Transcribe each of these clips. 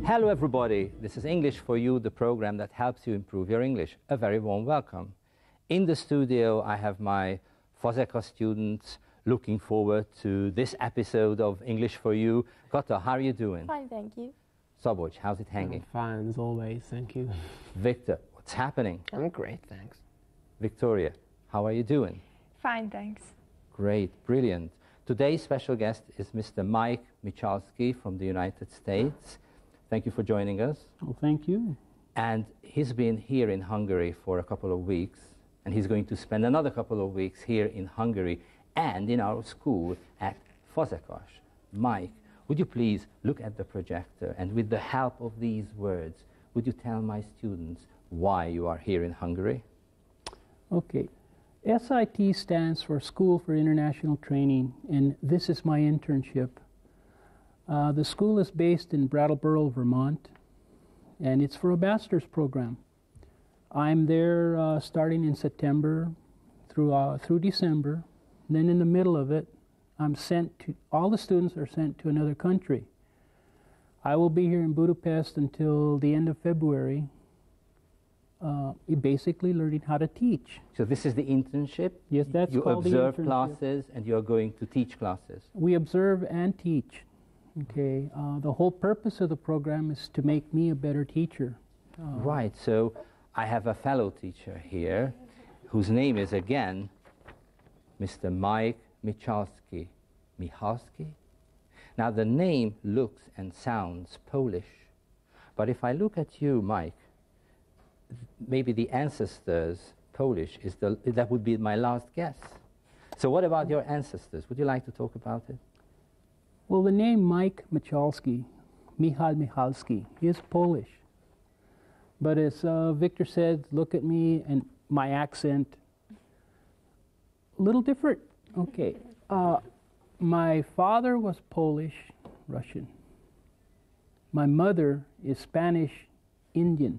Hello everybody, this is English for You, the program that helps you improve your English. A very warm welcome. In the studio I have my Fazeka students looking forward to this episode of English for You. Kata, how are you doing? Fine, thank you. Szabolcs, how's it hanging? I'm fine as always, thank you. Victor, what's happening? I'm great, thanks. Victoria, how are you doing? Fine, thanks. Great, brilliant. Today's special guest is Mr. Michalski from the United States. Thank you for joining us. Well, thank you. And he's been here in Hungary for a couple of weeks, and he's going to spend another couple of weeks here in Hungary and in our school at Fazekas. Mike, would you please look at the projector, and with the help of these words, would you tell my students why you are here in Hungary? Okay. SIT stands for School for International Training, and this is my internship. The school is based in Brattleboro, Vermont, and it's for a bachelor's program. I'm there starting in September through December. Then in the middle of it, all the students are sent to another country. I will be here in Budapest until the end of February, basically learning how to teach. So this is the internship? Yes, that's called the internship. You observe classes and you are going to teach classes? We observe and teach. Okay, the whole purpose of the program is to make me a better teacher. Right, so I have a fellow teacher here whose name is again Mr. Mike Michalski. Michalski? Now the name looks and sounds Polish, but if I look at you, Mike, maybe the ancestors Polish that would be my last guess. So what about your ancestors? Would you like to talk about it? Well, the name Mike Michalski, Michal Michalski, is Polish. But as Victor said, look at me and my accent, a little different. Okay. My father was Polish, Russian. My mother is Spanish, Indian.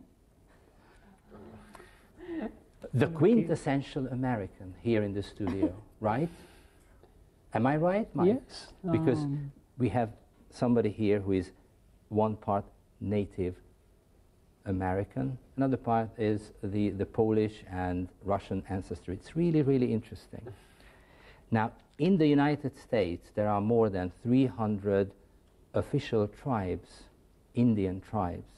The quintessential American here in the studio, right? Am I right, Mike? Yes. Because we have somebody here who is one part Native American, another part is the Polish and Russian ancestry. It's really, really interesting. Now, in the United States, there are more than 300 official tribes, Indian tribes.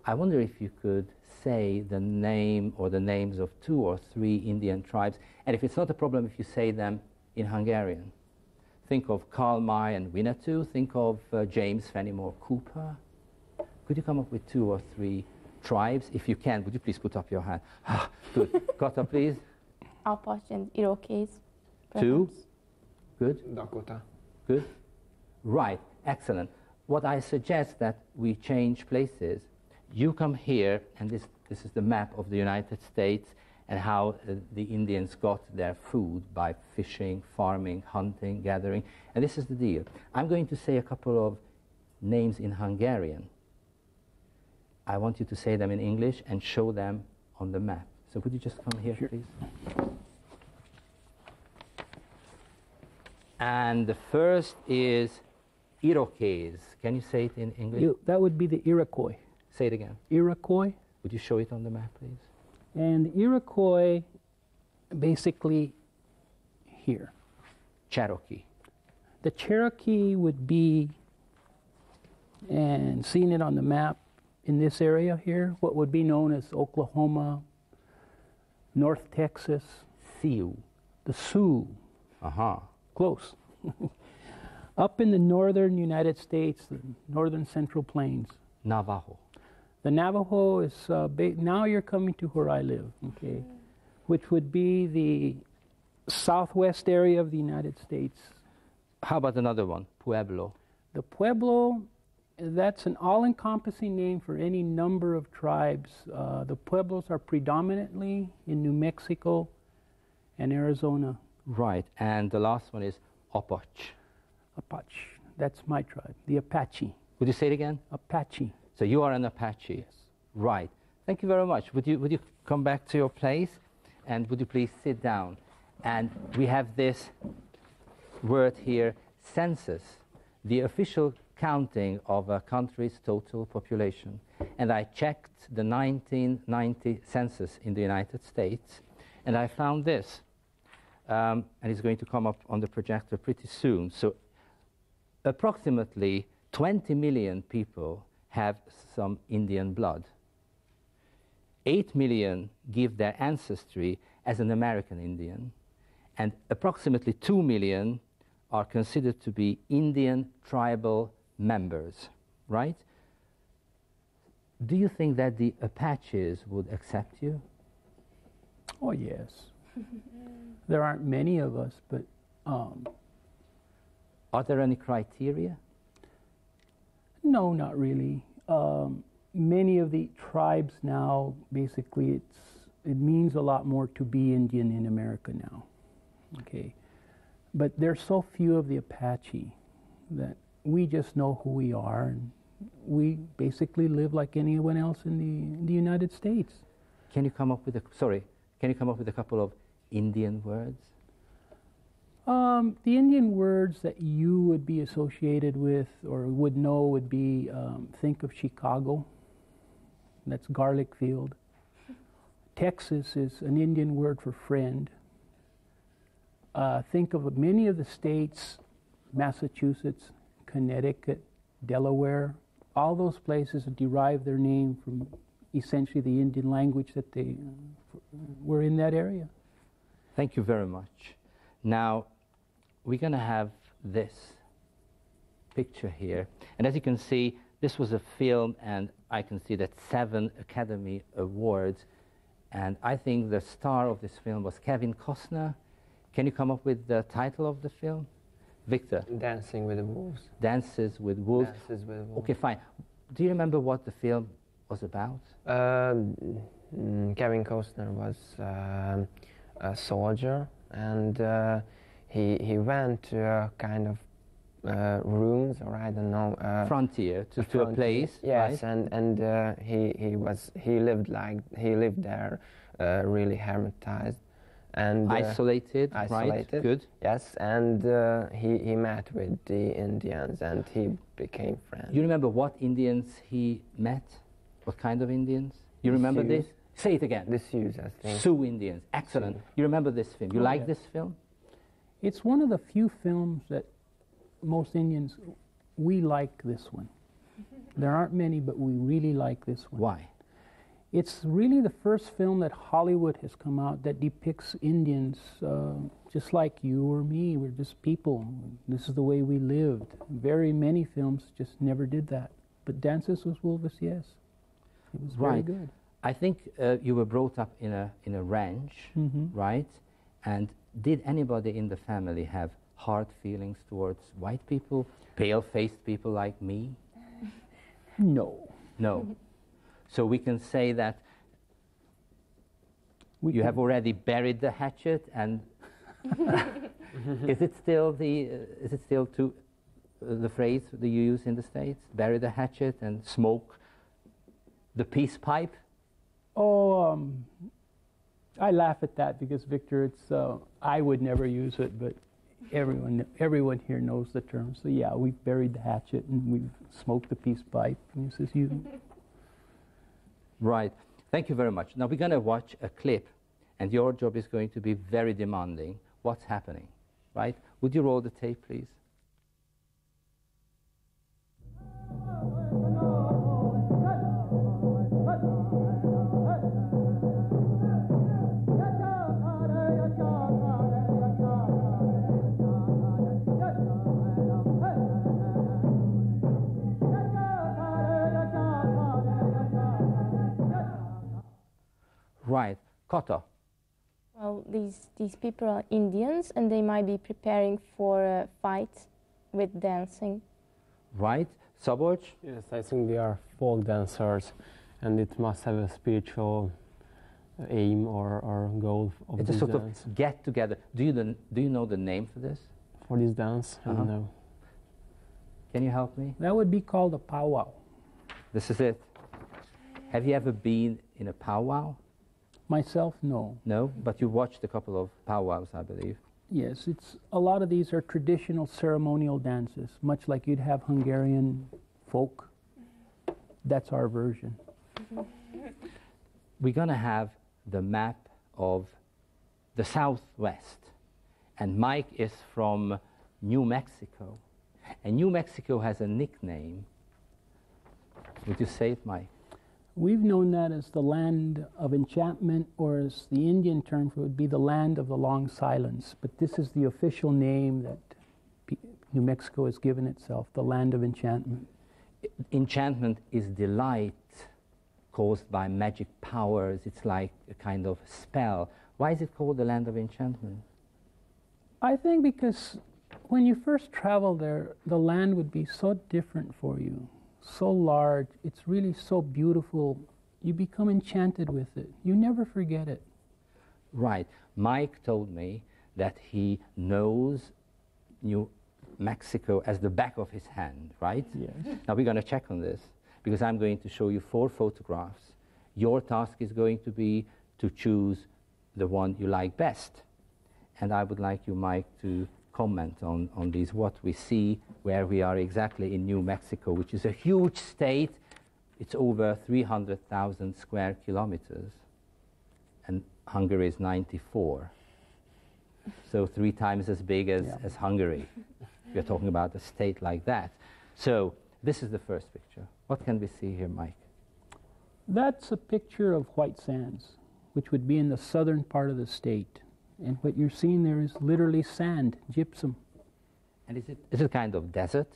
I wonder if you could say the name or the names of 2 or 3 Indian tribes, and if it's not a problem if you say them in Hungarian. Think of Karl May and Winnetou. Think of James Fenimore Cooper. Could you come up with 2 or 3 tribes? If you can, would you please put up your hand? Good. Kata, please. Apache and Iroquois. 2. Good. Dakota. Good. Right. Excellent. What I suggest that we change places. You come here, and this is the map of the United States and how the Indians got their food by fishing, farming, hunting, gathering. And this is the deal. I'm going to say a couple of names in Hungarian. I want you to say them in English and show them on the map. So could you just come here, Sure. please? And the first is Iroquois. Can you say it in English? That would be the Iroquois. Say it again. Iroquois. Would you show it on the map, please? And Iroquois, basically here. Cherokee. The Cherokee would be, and seeing it on the map in this area here, what would be known as Oklahoma, North Texas. Sioux. The Sioux. Uh-huh. Close. Up in the northern United States, the northern Central Plains. Navajo. The Navajo is, now you're coming to where I live, okay, which would be the southwest area of the United States. How about another one? Pueblo. The Pueblo, that's an all-encompassing name for any number of tribes. The Pueblos are predominantly in New Mexico and Arizona. Right. And the last one is Apache. Apache, that's my tribe, the Apache. Would you say it again? Apache. So you are an Apache? Yes. Right. Thank you very much. Would you come back to your place, and would you please sit down? And we have this word here, census. The official counting of a country's total population. And I checked the 1990 census in the United States, and I found this. And it's going to come up on the projector pretty soon. So approximately 20 million people have some Indian blood. 8 million give their ancestry as an American Indian, and approximately 2 million are considered to be Indian tribal members, right? Do you think that the Apaches would accept you? Oh, yes. There aren't many of us, but Are there any criteria? no, not really. Many of the tribes now, basically, it means a lot more to be Indian in America now. Okay, but there's so few of the Apache that we just know who we are, and we basically live like anyone else in the United States. Can you come up with can you come up with a couple of Indian words? The Indian words that you would be associated with or would know would be, think of Chicago. That's garlic field. Texas is an Indian word for friend. Think of many of the states, Massachusetts, Connecticut, Delaware. All those places derive their name from essentially the Indian language that they were in that area. Thank you very much. Now, we're going to have this picture here. And as you can see, this was a film, and I can see that 7 Academy Awards. And I think the star of this film was Kevin Costner. Can you come up with the title of the film? Victor? Dancing with the Wolves. Dances with Wolves. Dances with Wolves. Okay, fine. Do you remember what the film was about? Kevin Costner was a soldier, and he went to a kind of rooms, or I don't know, Frontier, to a place. Yes, right? and he lived there, really hermetized and isolated, right? isolated. Good. Yes, and he met with the Indians, and he became friends. You remember what Indians he met? What kind of Indians? You remember Sioux. this? Say it again. The Sioux, I think. Sioux Indians. Excellent. Sioux. You remember this film? You Oh, like yes. this film? It's one of the few films that most Indians, we like this one. There aren't many, but we really like this one. Why? It's really the first film that Hollywood has come out that depicts Indians just like you or me. We're just people. This is the way we lived. Very many films just never did that. But Dances with Wolves, yes. It was very Right. good. I think you were brought up in a ranch, right? And did anybody in the family have hard feelings towards white people, pale-faced people like me? No. No. So we can say that you have already buried the hatchet, and is it still the phrase that you use in the States? Bury the hatchet and smoke the peace pipe? Oh, I laugh at that because, Victor, it's I would never use it, but everyone here knows the term. So yeah, we've buried the hatchet and we've smoked the peace pipe. And he says, "You." Right. Thank you very much. Now we're going to watch a clip, and your job is going to be very demanding. What's happening, right? Would you roll the tape, please? Right. Kata. Well, these people are Indians, and they might be preparing for a fight with dancing. Right. Szabolcs? Yes, I think they are folk dancers, and it must have a spiritual aim or goal of It's a this sort dance. of get together. Do you know the name for this? For this dance, I Uh-huh. don't know. Can you help me? That would be called a powwow. This is it. Have you ever been in a powwow? Myself, no. No, but you watched a couple of powwows, I believe. Yes, it's a lot of these are traditional ceremonial dances, much like you'd have Hungarian folk. That's our version. We're going to have the map of the Southwest. And Mike is from New Mexico. And New Mexico has a nickname. Would you say it, Mike? We've known that as the land of enchantment, or as the Indian term for it would be the land of the long silence. But this is the official name that New Mexico has given itself, the land of enchantment. Enchantment is delight caused by magic powers. It's like a kind of spell. Why is it called the land of enchantment? I think because when you first travel there, the land would be so different for you, so large. It's really so beautiful. You become enchanted with it. You never forget it. Right. Mike told me that he knows New Mexico as the back of his hand, right? Yes. Now we're going to check on this because I'm going to show you 4 photographs. Your task is going to be to choose the one you like best. And I would like you, Mike, to comment on these, what we see, where we are exactly in New Mexico, which is a huge state. It's over 300,000 square kilometers, and Hungary is 94. So 3 times as big as Hungary. We're talking about a state like that. So this is the first picture. What can we see here, Mike? That's a picture of White Sands, which would be in the southern part of the state. And what you're seeing there is literally sand, gypsum. And is it kind of desert?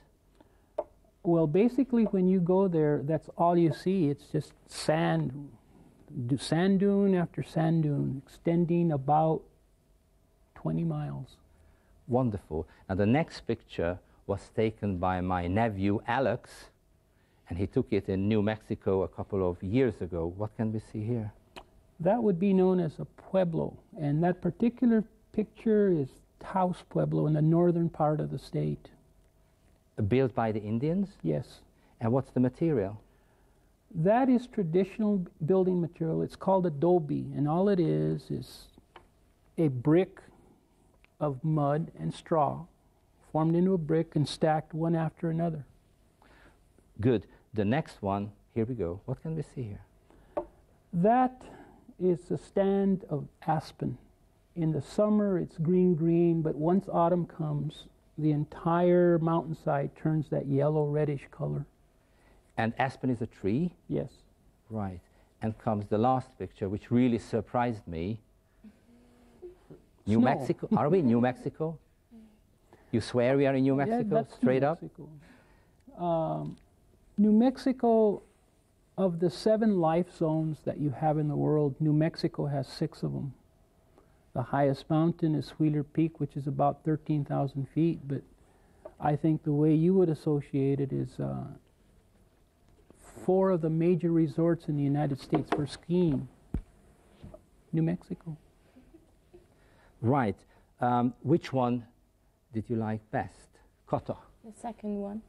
Well, basically, when you go there, that's all you see. It's just sand, sand dune after sand dune, extending about 20 miles. Wonderful. Now, the next picture was taken by my nephew, Alex, and he took it in New Mexico a couple of years ago. What can we see here? That would be known as a pueblo, and that particular picture is Taos Pueblo in the northern part of the state. Built by the Indians? Yes. And what's the material? That is traditional building material. It's called adobe, and all it is a brick of mud and straw formed into a brick and stacked one after another. Good. The next one, here we go. What can we see here? That is a stand of aspen. In the summer, it's green, but once autumn comes, the entire mountainside turns that yellow-reddish color. And aspen is a tree? Yes. Right. And comes the last picture, which really surprised me. New Mexico. Are we in New Mexico? You swear we are in New Mexico? Yeah, that's straight New up? Mexico. New Mexico, of the 7 life zones that you have in the world, New Mexico has 6 of them. The highest mountain is Wheeler Peak, which is about 13,000 feet, but I think the way you would associate it is 4 of the major resorts in the United States for skiing. New Mexico. Right. Which one did you like best? Koto. The second one.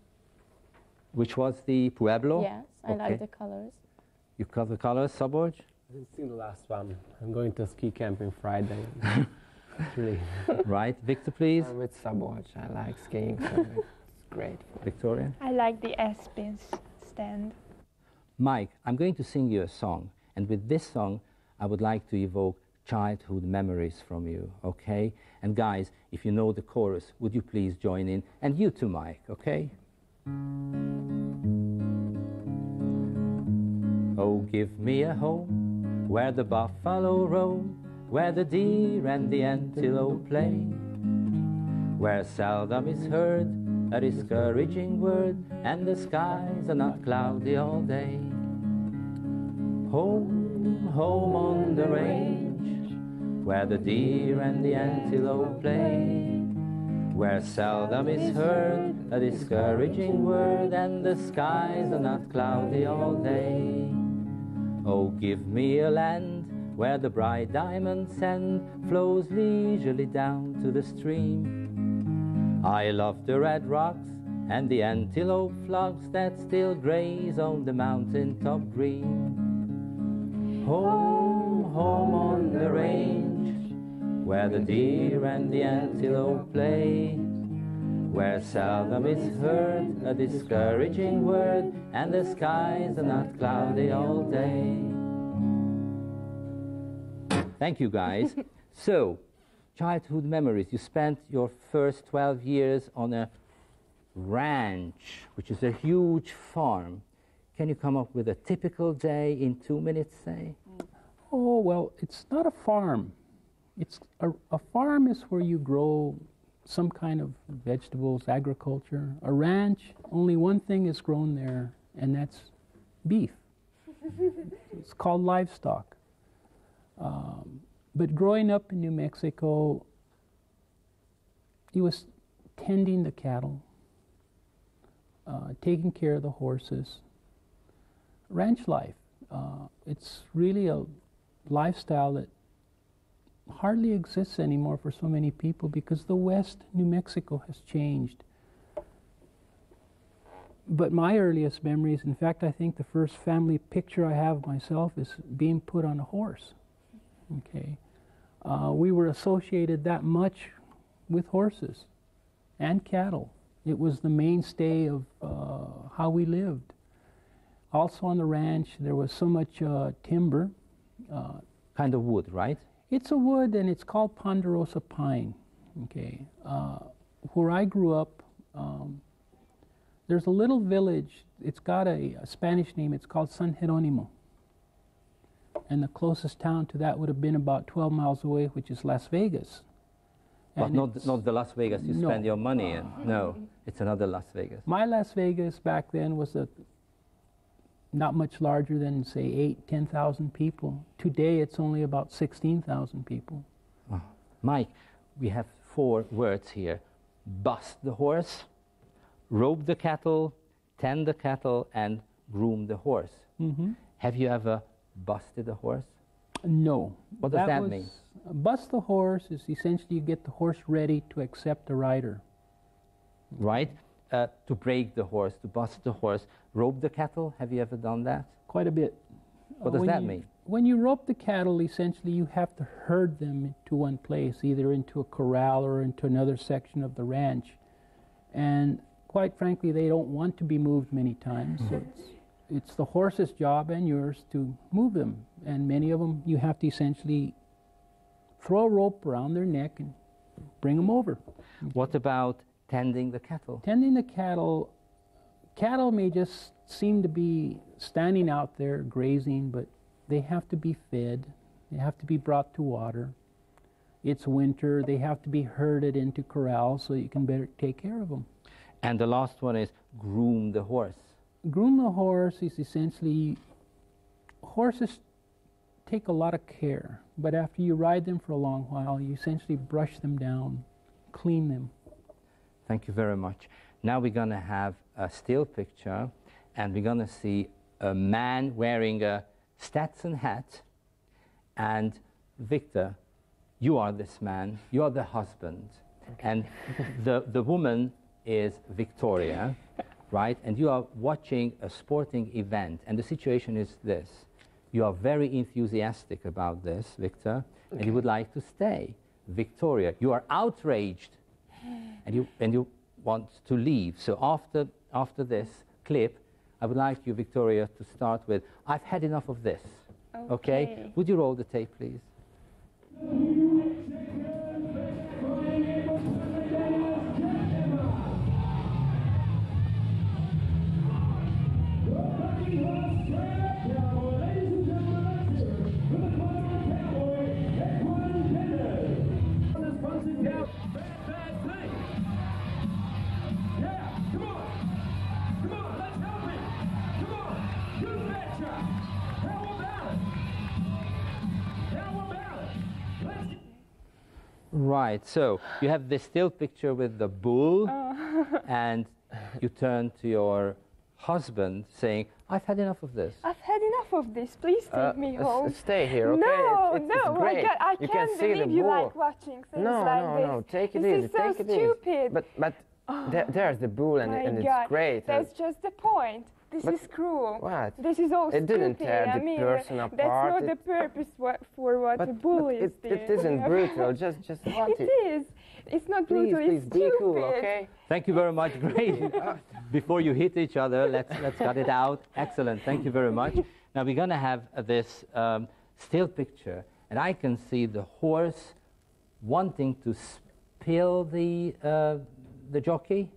Which was the Pueblo? Yes, I like the colors. You got the colors, Szabolcs? I didn't see the last one. I'm going to ski camping Friday. Really. Right. Victor, please. I'm with Szabolcs. I like skiing, so it's great. Victoria? I like the Aspen stand. Mike, I'm going to sing you a song. And with this song, I would like to evoke childhood memories from you, okay? And guys, if you know the chorus, would you please join in? And you too, Mike, okay? Oh, give me a home where the buffalo roam, where the deer and the antelope play, where seldom is heard a discouraging word, and the skies are not cloudy all day. Home, home on the range, where the deer and the antelope play, where seldom is heard a discouraging word, and the skies are not cloudy all day. Oh, give me a land where the bright diamond sand flows leisurely down to the stream. I love the red rocks and the antelope flocks that still graze on the mountain top green. Home, home on the range, where the deer and the antelope play, where seldom is heard a discouraging word, and the skies are not cloudy all day. Thank you, guys. So, childhood memories. You spent your first 12 years on a ranch, which is a huge farm. Can you come up with a typical day in 2 minutes, say? Oh, well, it's not a farm. It's a farm is where you grow some kind of vegetables, agriculture. A ranch, only one thing is grown there, and that's beef. It's called livestock. But growing up in New Mexico, he was tending the cattle, taking care of the horses. Ranch life, it's really a lifestyle that hardly exists anymore for so many people because the West, New Mexico, has changed. But my earliest memories, in fact, I think the first family picture I have of myself is being put on a horse. Okay, we were associated that much with horses and cattle. It was the mainstay of how we lived. Also on the ranch, there was so much timber. Kind of wood, right? It's a wood, and it's called ponderosa pine. Okay, where I grew up, there's a little village. It's got a Spanish name. It's called San Jerónimo. And the closest town to that would have been about 12 miles away, which is Las Vegas. But not the Las Vegas you spend your money in. No, it's another Las Vegas. My Las Vegas back then was not much larger than, say, 10,000 people. Today, it's only about 16,000 people. Oh. Mike, we have 4 words here. Bust the horse, rope the cattle, tend the cattle, and groom the horse. Mm-hmm. Have you ever busted a horse? No. What does that mean? Bust the horse is essentially you get the horse ready to accept a rider. Right? To break the horse, to bust the horse. Rope the cattle, have you ever done that? Quite a bit. What does that mean? When you rope the cattle, essentially you have to herd them to one place, either into a corral or into another section of the ranch. And quite frankly, they don't want to be moved many times. So it's the horse's job and yours to move them. And many of them, you have to essentially throw a rope around their neck and bring them over. What about tending the cattle? Tending the cattle may just seem to be standing out there grazing, but they have to be fed. They have to be brought to water. It's winter. They have to be herded into corrals so you can better take care of them. And the last one is groom the horse. Groom the horse is essentially, horses take a lot of care, but after you ride them for a long while, you essentially brush them down, clean them. Thank you very much. Now we're going to have a still picture, and we're going to see a man wearing a Stetson hat. And Viktor, you are this man. You are the husband. Okay. And the woman is Victoria, right? And you are watching a sporting event. And the situation is this. You are very enthusiastic about this, Viktor, and you would like to stay. Victoria, you are outraged, and you want to leave. So after this clip, I would like you, Victoria, to start with, I've had enough of this. Okay? Would you roll the tape, please? Right, so you have this still picture with the bull, and you turn to your husband saying, I've had enough of this. I've had enough of this. Please take me home. Stay here, okay? No, it's no, great. I can't believe you like watching things like this. No, take it this easy. This is so stupid. But There's the bull, and My it's God, great. That's just the point. This But is cruel. What? This is all It didn't stupid. tear I the mean, person apart. that's not the purpose for what But, a bull but is. it isn't brutal. Just what It is. It's not Please, brutal. please It's be stupid. cool, okay? Thank you very much. Great. Before you hit each other, let's cut it out. Excellent. Thank you very much. Now we're going to have this still picture, and I can see the horse wanting to spill the jockey.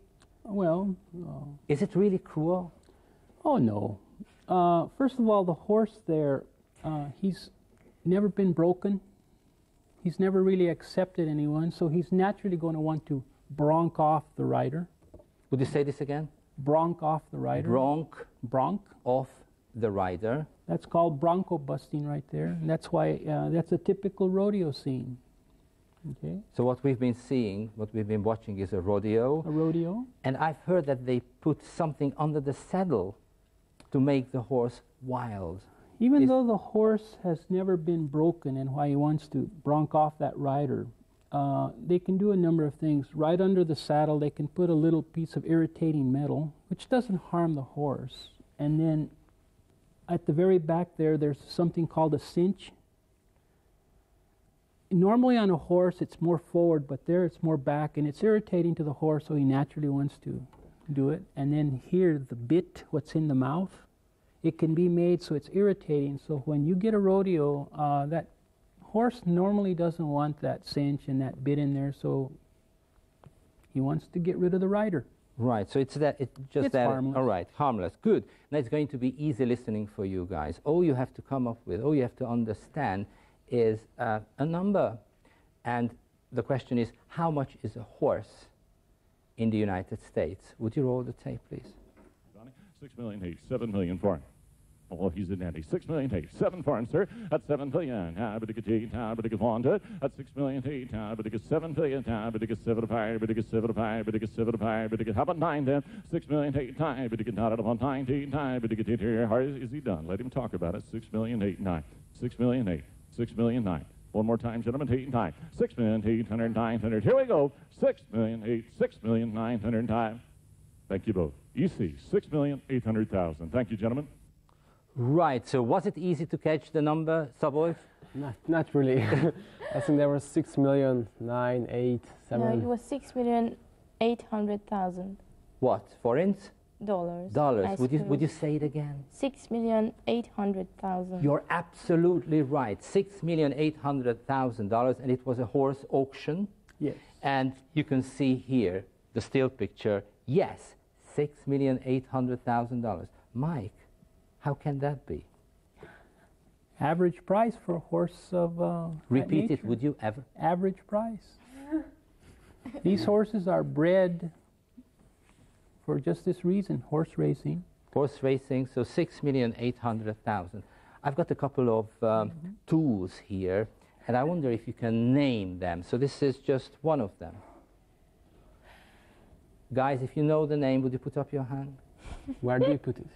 Well, Is it really cruel? oh no. First of all, the horse there, he's never been broken. He's never really accepted anyone, so he's naturally going to want to bronc off the rider. Would you say this again? Bronc off the rider. Bronc. Off the rider. That's called bronco busting right there. And that's why that's a typical rodeo scene. Okay, So what we've been seeing, what we've been watching is a rodeo. a rodeo. And I've heard that they put something under the saddle to make the horse wild. Even Is- though the horse has never been broken and why he wants to bronc off that rider, they can do a number of things. Right under the saddle, they can put a little piece of irritating metal, which doesn't harm the horse. And then at the very back there, there's something called a cinch. Normally on a horse, it's more forward, but there it's more back, and it's irritating to the horse, so he naturally wants to do it. And then here, the bit, what's in the mouth, it can be made so it's irritating. So when you get a rodeo, that horse normally doesn't want that cinch and that bit in there, so he wants to get rid of the rider. Right, so it's just that. harmless. All right, harmless. Good. Now it's going to be easy listening for you guys. All you have to come up with, all you have to understand is a number. And the question is, how much is a horse in the United States? Would you roll the tape, please? 6 million each, 7 million foreign. Oh, he's a dandy. 6 million each, 7 foreign, sir. That's 7 billion. But it gets wanted. That's 6 million each. But it gets 7 billion. But it gets 7 fire. But it gets 7 fire. But it gets 7 fire. But it gets how about 9 then? 6 million each. But it gets not at about 19. But it gets here. How is he done? Let him talk about it. 6 million 8 9. 6 million 8. 6 million 9. One more time, gentlemen. 8 and 9. 6 million 800 900. Here we go. 6 million 8. 6 million 900 time. Thank you both. EC, 6,800,000. Thank you, gentlemen. Right, so was it easy to catch the number, Savoy? Not really. I think there was 6 million, 9, 8, 7. No, it was 6,800,000 What, forints? dollars. Dollars. Would you say it again? 6,800,000. You're absolutely right. $6,800,000, and it was a horse auction. Yes. And you can see here the still picture. Yes, $6,800,000. Mike, how can that be? Average price for a horse of that Repeat it, nature. would you ever? Average price. These horses are bred for just this reason, horse racing. Horse racing, so $6,800,000. I've got a couple of tools here, and I wonder if you can name them. So this is just one of them. Guys, if you know the name, would you put up your hand? Where do you put it?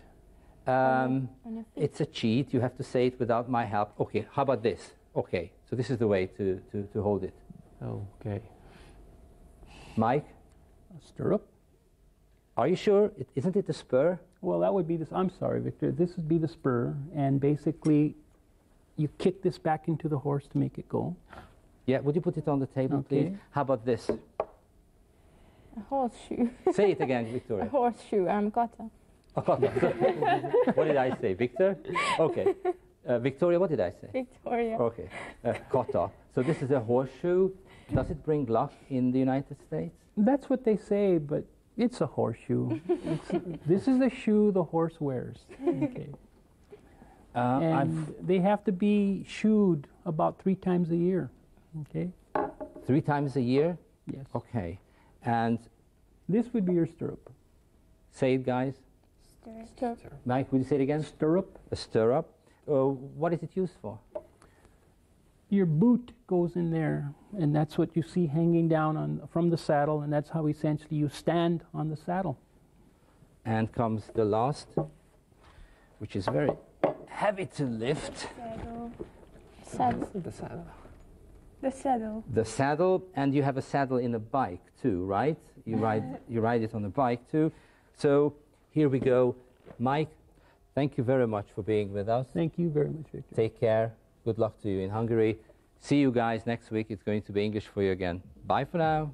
On your feet. It's a cheat. You have to say it without my help. Okay, how about this? Okay, so this is the way to hold it. Oh, okay. Mike, A stirrup. are you sure? Isn't it the spur? Well, that would be this. I'm sorry, Victor. This would be the spur, and basically, you kick this back into the horse to make it go. Yeah, would you put it on the table, please? Okay. How about this? A horseshoe. Say it again, A Victoria. horseshoe, armkata. What did I say, Victor? Okay. Victoria, what did I say? Victoria. Okay. Kata. So this is a horseshoe. Does it bring luck in the United States? That's what they say, but it's a horseshoe. This is the shoe the horse wears. Okay. And they have to be shoed about 3 times a year. Okay. 3 times a year? Yes. Okay. And This would be your stirrup. say it, guys. Stirrup. Mike, would you say it again? Stirrup. A stirrup. What is it used for? Your boot goes in there, and that's what you see hanging down from the saddle, and that's how essentially you stand on the saddle. And comes the last, which is very heavy to lift. Saddle. The saddle. The saddle. The saddle, and you have a saddle in a bike too, right? You ride it on a bike too. So here we go. Mike, thank you very much for being with us. Thank you very much, Victor. Take care. Good luck to you in Hungary. See you guys next week. It's going to be English for you again. Bye for now.